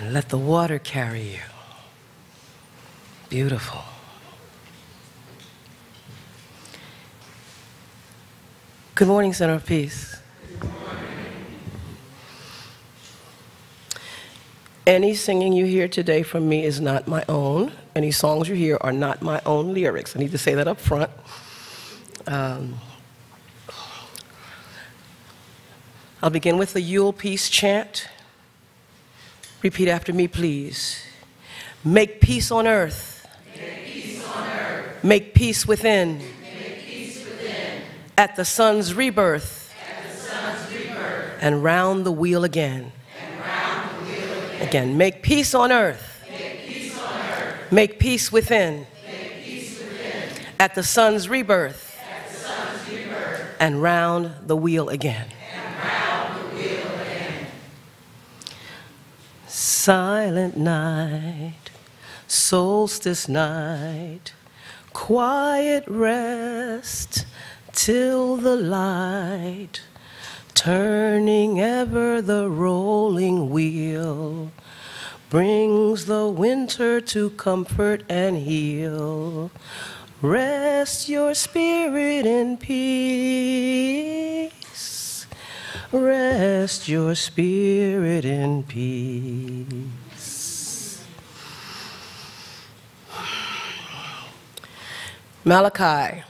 and let the water carry you. Beautiful. Good morning, Center of Peace. Good morning. Any singing you hear today from me is not my own. Any songs you hear are not my own lyrics. I need to say that up front. I'll begin with the Yule Peace chant. Repeat after me, please. Make peace on earth. Make peace on earth. Make peace within. Make peace within. At the sun's rebirth. At the sun's rebirth. And round the wheel again. And round the wheel again. Again, make peace on earth. Make peace on earth. Make peace within. Make peace within. At the sun's rebirth. At the sun's rebirth. And round the wheel again. And round the wheel again. Silent night, solstice night, quiet rest till the light, turning ever the rolling wheel, brings the winter to comfort and heal. Rest your spirit in peace. Rest your spirit in peace. Malachi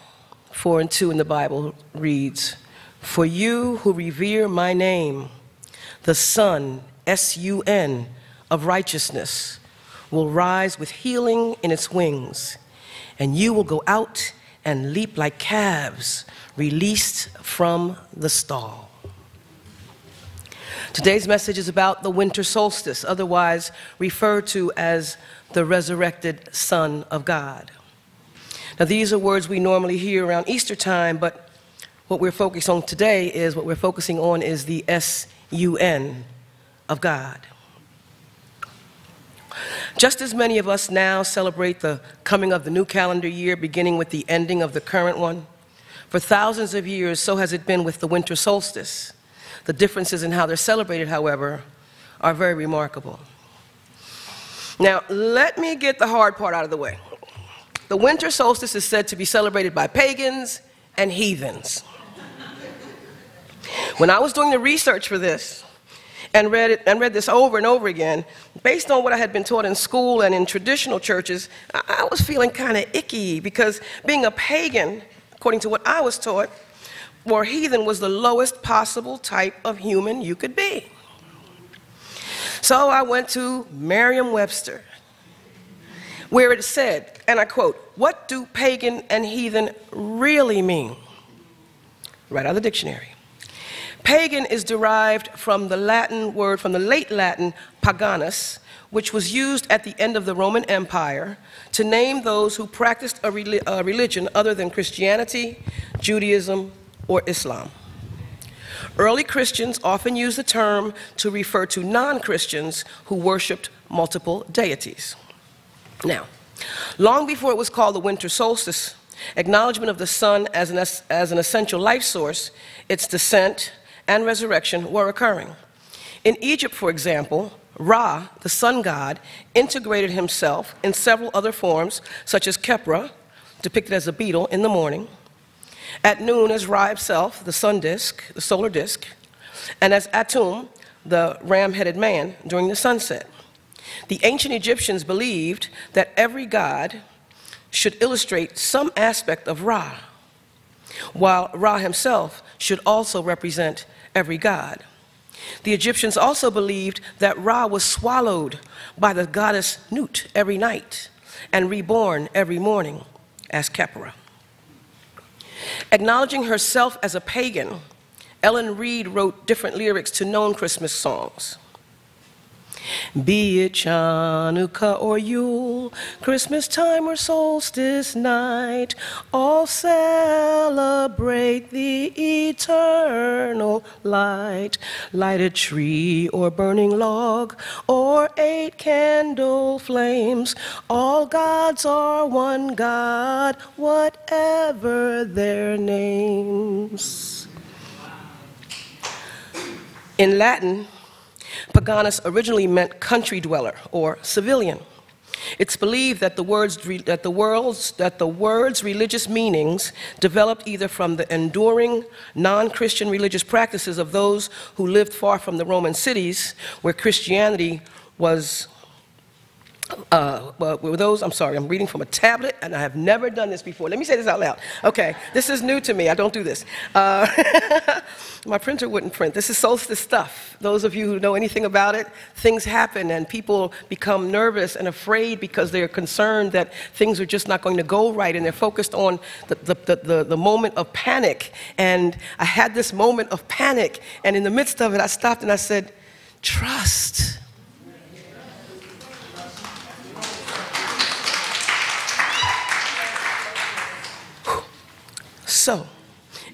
4:2 in the Bible reads, "For you who revere my name, the sun, S-U-N, of righteousness, will rise with healing in its wings, and you will go out and leap like calves released from the stall." Today's message is about the winter solstice, otherwise referred to as the resurrected Son of God. Now, these are words we normally hear around Easter time, but what we're focusing on today is the S-U-N of God. Just as many of us now celebrate the coming of the new calendar year, beginning with the ending of the current one, for thousands of years, so has it been with the winter solstice. The differences in how they're celebrated, however, are very remarkable. Now, let me get the hard part out of the way. The winter solstice is said to be celebrated by pagans and heathens. When I was doing the research for this and read this over and over again, based on what I had been taught in school and in traditional churches, I was feeling kind of icky, because being a pagan, according to what I was taught, or heathen, was the lowest possible type of human you could be. So I went to Merriam-Webster, where it said, and I quote, "What do pagan and heathen really mean?" Right out of the dictionary. Pagan is derived from the Latin word, from the late Latin paganus, which was used at the end of the Roman Empire to name those who practiced a religion other than Christianity, Judaism, or Islam. Early Christians often used the term to refer to non-Christians who worshiped multiple deities. Now, long before it was called the winter solstice, acknowledgement of the sun as an essential life source, its descent and resurrection were occurring. In Egypt, for example, Ra, the sun god, integrated himself in several other forms, such as Khepra, depicted as a beetle in the morning, at noon as Ra himself, the sun disk, the solar disk, and as Atum, the ram-headed man, during the sunset. The ancient Egyptians believed that every god should illustrate some aspect of Ra, while Ra himself should also represent every god. The Egyptians also believed that Ra was swallowed by the goddess Nut every night and reborn every morning as Khepra. Acknowledging herself as a pagan, Ellen Reed wrote different lyrics to known Christmas songs. Be it Chanukah or Yule, Christmas time or solstice night, all celebrate the eternal light. Light a tree or burning log or 8 candle flames, all gods are one God, whatever their names. In Latin, Paganos originally meant country dweller or civilian. It's believed that the word's religious meanings developed either from the enduring non-Christian religious practices of those who lived far from the Roman cities where Christianity was I'm sorry, I'm reading from a tablet, and I have never done this before. Let me say this out loud. Okay, this is new to me. I don't do this. My printer wouldn't print. This is Solstice stuff. Those of you who know anything about it, things happen, and people become nervous and afraid because they're concerned that things are just not going to go right, and they're focused on the moment of panic. And I had this moment of panic, and in the midst of it, I stopped and I said, trust. So,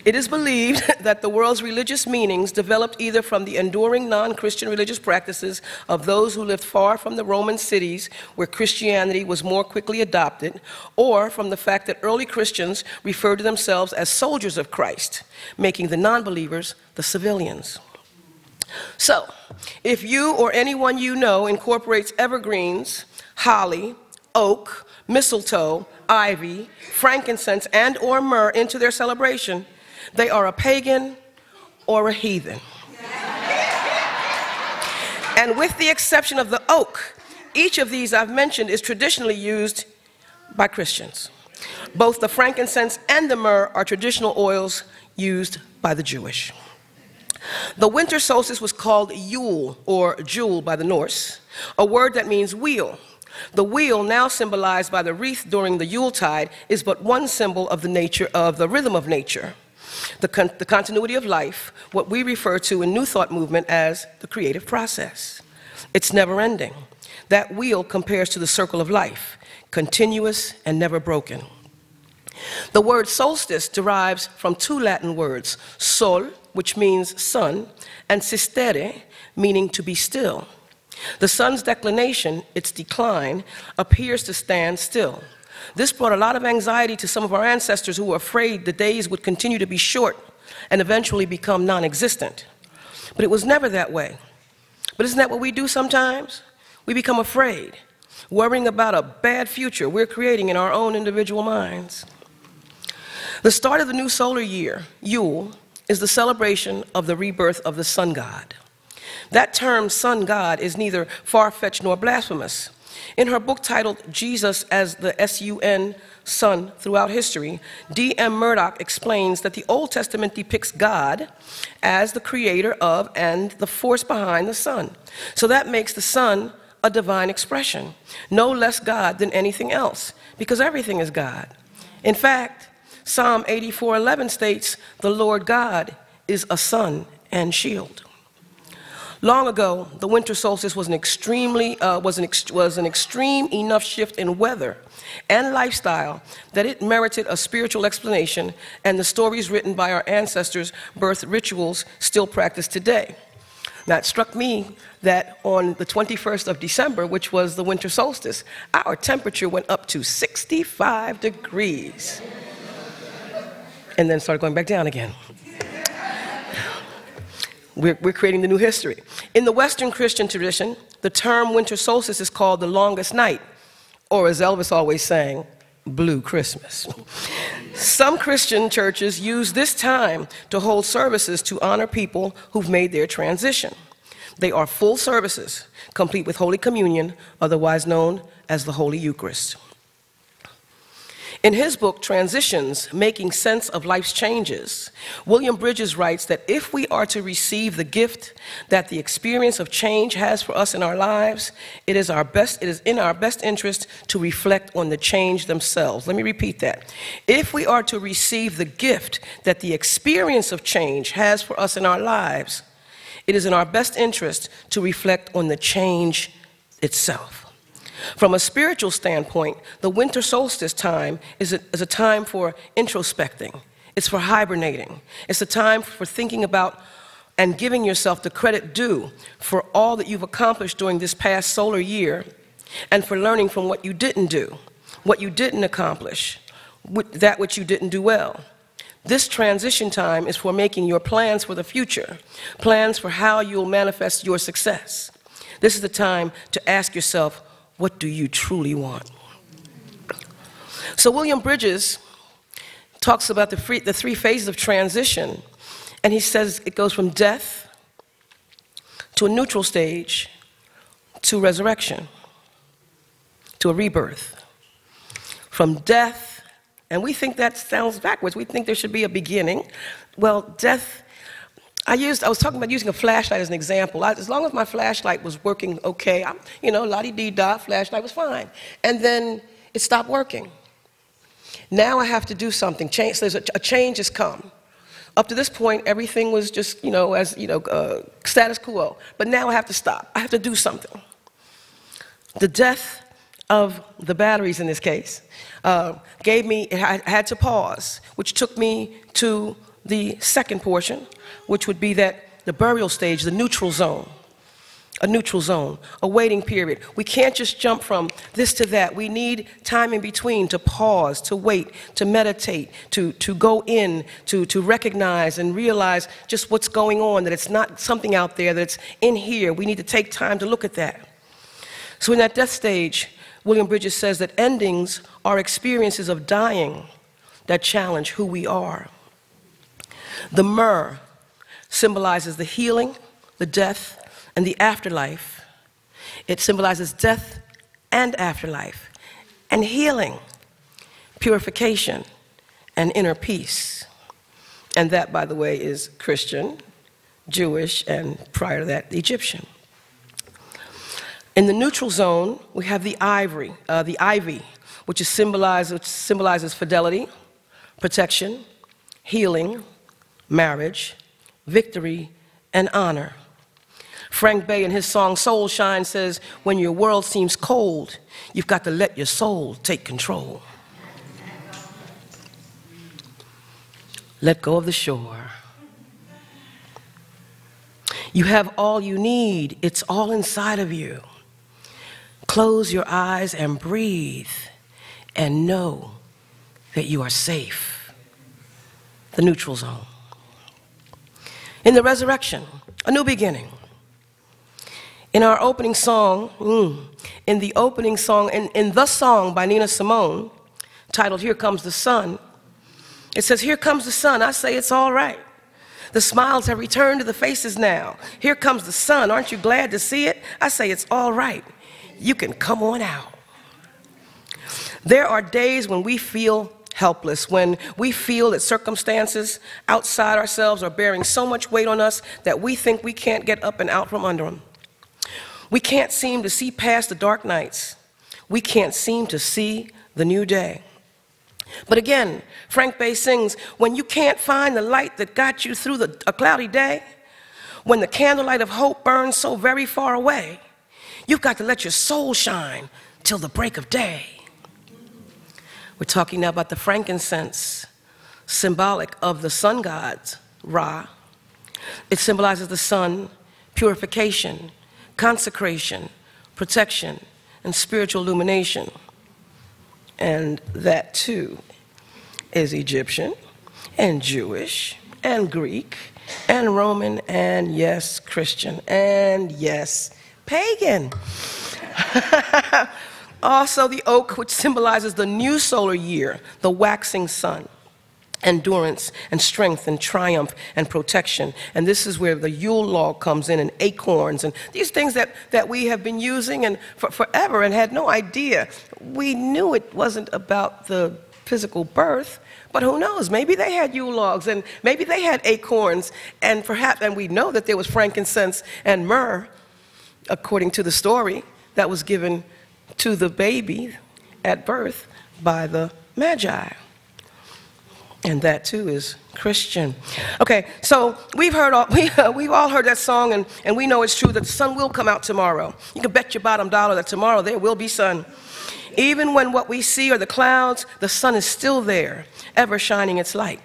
it is believed that the world's religious meanings developed either from the enduring non-Christian religious practices of those who lived far from the Roman cities where Christianity was more quickly adopted, or from the fact that early Christians referred to themselves as soldiers of Christ, making the non-believers the civilians. So, if you or anyone you know incorporates evergreens, holly, oak, mistletoe, ivy, frankincense, and or myrrh into their celebration, they are a pagan or a heathen. And with the exception of the oak, each of these I've mentioned is traditionally used by Christians. Both the frankincense and the myrrh are traditional oils used by the Jewish. The winter solstice was called Yule, or Jule by the Norse, a word that means wheel. The wheel, now symbolized by the wreath during the Yuletide, is but one symbol of the rhythm of nature, the continuity of life, what we refer to in New Thought movement as the creative process. It's never ending. That wheel compares to the circle of life, continuous and never broken. The word solstice derives from two Latin words, sol, which means sun, and sistere, meaning to be still. The sun's declination, its decline, appears to stand still. This brought a lot of anxiety to some of our ancestors who were afraid the days would continue to be short and eventually become non-existent. But it was never that way. But isn't that what we do sometimes? We become afraid, worrying about a bad future we're creating in our own individual minds. The start of the new solar year, Yule, is the celebration of the rebirth of the sun god. That term, sun god, is neither far-fetched nor blasphemous. In her book titled Jesus as the S-U-N, Sun Throughout History, D.M. Murdoch explains that the Old Testament depicts God as the creator of and the force behind the sun. So that makes the sun a divine expression, no less God than anything else, because everything is God. In fact, Psalm 84:11 states, "The Lord God is a sun and shield." Long ago, the winter solstice was an extreme enough shift in weather and lifestyle that it merited a spiritual explanation, and the stories written by our ancestors' birth rituals still practiced today. Now, it struck me that on the 21st of December, which was the winter solstice, our temperature went up to 65 degrees and then started going back down again. We're creating the new history. In the Western Christian tradition, the term winter solstice is called the longest night, or as Elvis always sang, Blue Christmas. Some Christian churches use this time to hold services to honor people who've made their transition. They are full services, complete with Holy Communion, otherwise known as the Holy Eucharist. In his book, Transitions, Making Sense of Life's Changes, William Bridges writes that if we are to receive the gift that the experience of change has for us in our lives, it is in our best interest to reflect on the change themselves. Let me repeat that. If we are to receive the gift that the experience of change has for us in our lives, it is in our best interest to reflect on the change itself. From a spiritual standpoint, the winter solstice time is a time for introspecting. It's for hibernating. It's a time for thinking about and giving yourself the credit due for all that you've accomplished during this past solar year, and for learning from what you didn't do, what you didn't accomplish, that which you didn't do well. This transition time is for making your plans for the future, plans for how you'll manifest your success. This is the time to ask yourself, what do you truly want? So William Bridges talks about the three phases of transition, and he says it goes from death to a neutral stage to resurrection, to a rebirth. From death, and we think that sounds backwards. We think there should be a beginning. Well, death, I was talking about using a flashlight as an example. As long as my flashlight was working okay, la-di-dee-da, flashlight was fine. And then it stopped working. Now I have to do something. So a change has come. Up to this point, everything was just, status quo. But now I have to stop. I have to do something. The death of the batteries in this case I had to pause, which took me to the second portion, which would be the burial stage, the neutral zone. A neutral zone, a waiting period. We can't just jump from this to that. We need time in between to pause, to wait, to meditate, to go in, to recognize and realize just what's going on, that it's not something out there, that it's in here. We need to take time to look at that. So in that death stage, William Bridges says that endings are experiences of dying that challenge who we are. The myrrh symbolizes the healing, the death, and the afterlife. It symbolizes death and afterlife, and healing, purification, and inner peace. And that, by the way, is Christian, Jewish, and prior to that, Egyptian. In the neutral zone, we have the ivy, which symbolizes fidelity, protection, healing, marriage, victory, and honor. Frank Bay, in his song Soul Shine, says, when your world seems cold, you've got to let your soul take control. Let go of the shore. You have all you need. It's all inside of you. Close your eyes and breathe and know that you are safe. The neutral zone. In the resurrection, a new beginning. In our opening song, in the song by Nina Simone, titled Here Comes the Sun, it says, here comes the sun. I say it's all right. The smiles have returned to the faces now. Here comes the sun. Aren't you glad to see it? I say it's all right. You can come on out. There are days when we feel helpless, when we feel that circumstances outside ourselves are bearing so much weight on us that we think we can't get up and out from under them. We can't seem to see past the dark nights. We can't seem to see the new day. But again, Frank Bay sings, when you can't find the light that got you through a cloudy day, when the candlelight of hope burns so very far away, you've got to let your soul shine till the break of day. We're talking now about the frankincense, symbolic of the sun gods, Ra. It symbolizes the sun, purification, consecration, protection, and spiritual illumination. And that too is Egyptian and Jewish and Greek and Roman and yes, Christian and yes, pagan. Also the oak, which symbolizes the new solar year, the waxing sun. Endurance and strength and triumph and protection. And this is where the Yule log comes in, and acorns and these things that we have been using and forever and had no idea. We knew it wasn't about the physical birth, but who knows? Maybe they had Yule logs and maybe they had acorns, and we know that there was frankincense and myrrh, according to the story that was given to the baby at birth by the Magi. And that too is Christian. Okay, so we've all heard that song, and we know it's true that the sun will come out tomorrow. You can bet your bottom dollar that tomorrow there will be sun. Even when what we see are the clouds, the sun is still there, ever shining its light.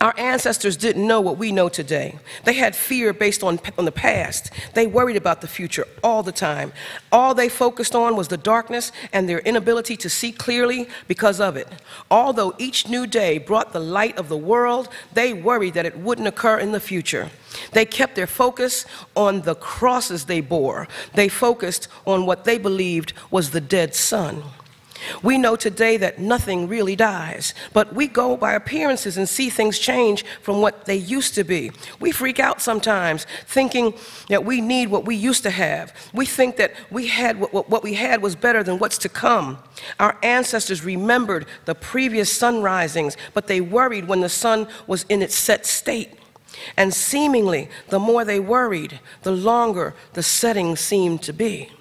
Our ancestors didn't know what we know today. They had fear based on the past. They worried about the future all the time. All they focused on was the darkness and their inability to see clearly because of it. Although each new day brought the light of the world, they worried that it wouldn't occur in the future. They kept their focus on the crosses they bore. They focused on what they believed was the dead sun. We know today that nothing really dies, but we go by appearances and see things change from what they used to be. We freak out sometimes, thinking that we need what we used to have. We think that what we had was better than what's to come. Our ancestors remembered the previous sun risings, but they worried when the sun was in its set state. And seemingly, the more they worried, the longer the setting seemed to be.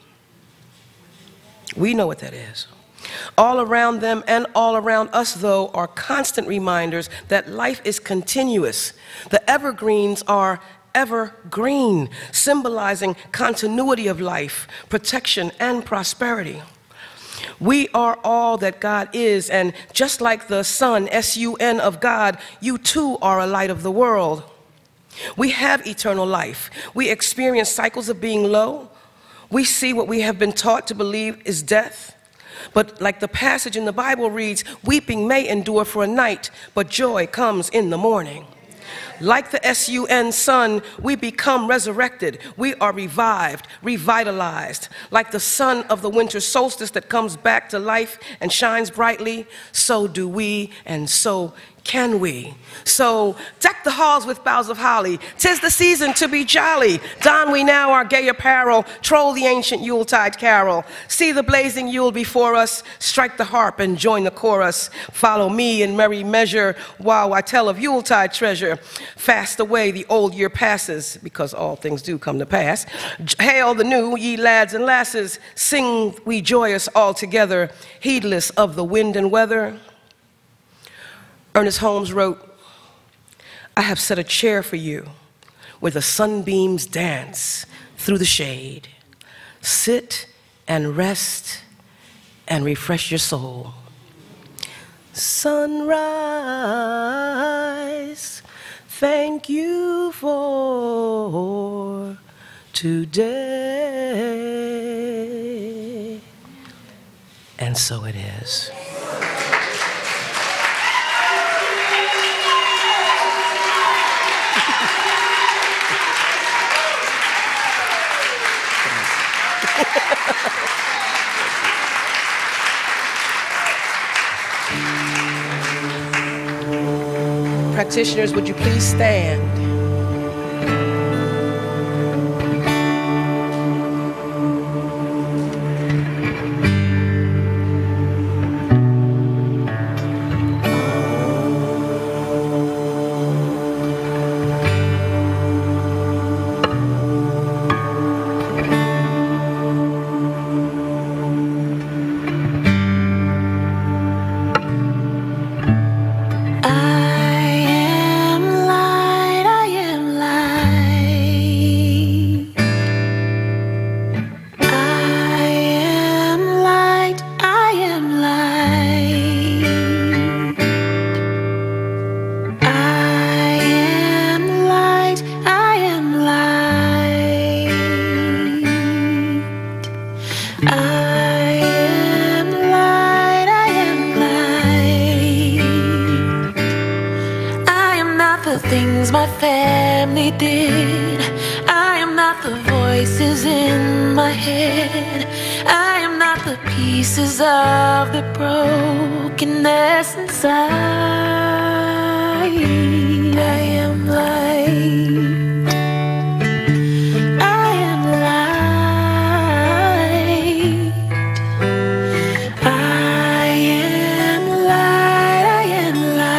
We know what that is. All around them and all around us, though, are constant reminders that life is continuous. The evergreens are evergreen, symbolizing continuity of life, protection, and prosperity. We are all that God is, and just like the sun, S-U-N, of God, you too are a light of the world. We have eternal life. We experience cycles of being low. We see what we have been taught to believe is death. But like the passage in the Bible reads, weeping may endure for a night, but joy comes in the morning. Like the S-U-N sun, we become resurrected. We are revived, revitalized. Like the sun of the winter solstice that comes back to life and shines brightly, so do we, and so can we. So deck the halls with boughs of holly. 'Tis the season to be jolly. Don we now our gay apparel. Troll the ancient Yuletide carol. See the blazing Yule before us. Strike the harp and join the chorus. Follow me in merry measure while I tell of Yuletide treasure. Fast away the old year passes, because all things do come to pass. Hail the new, ye lads and lasses. Sing we joyous all together, heedless of the wind and weather. Ernest Holmes wrote, I have set a chair for you where the sunbeams dance through the shade. Sit and rest and refresh your soul. Sunrise, thank you for today. And so it is. Practitioners, would you please stand? My family did. I am not the voices in my head. I am not the pieces of the brokenness inside. I am light. I am light. I am light. I am light.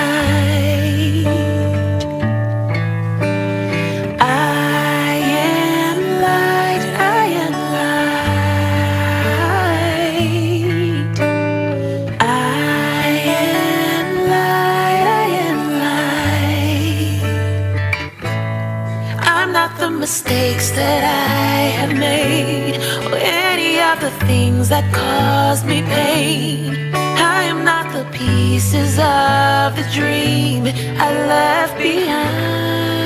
Mistakes that I have made, or any of the things that cause me pain. I am not the pieces of the dream I left behind.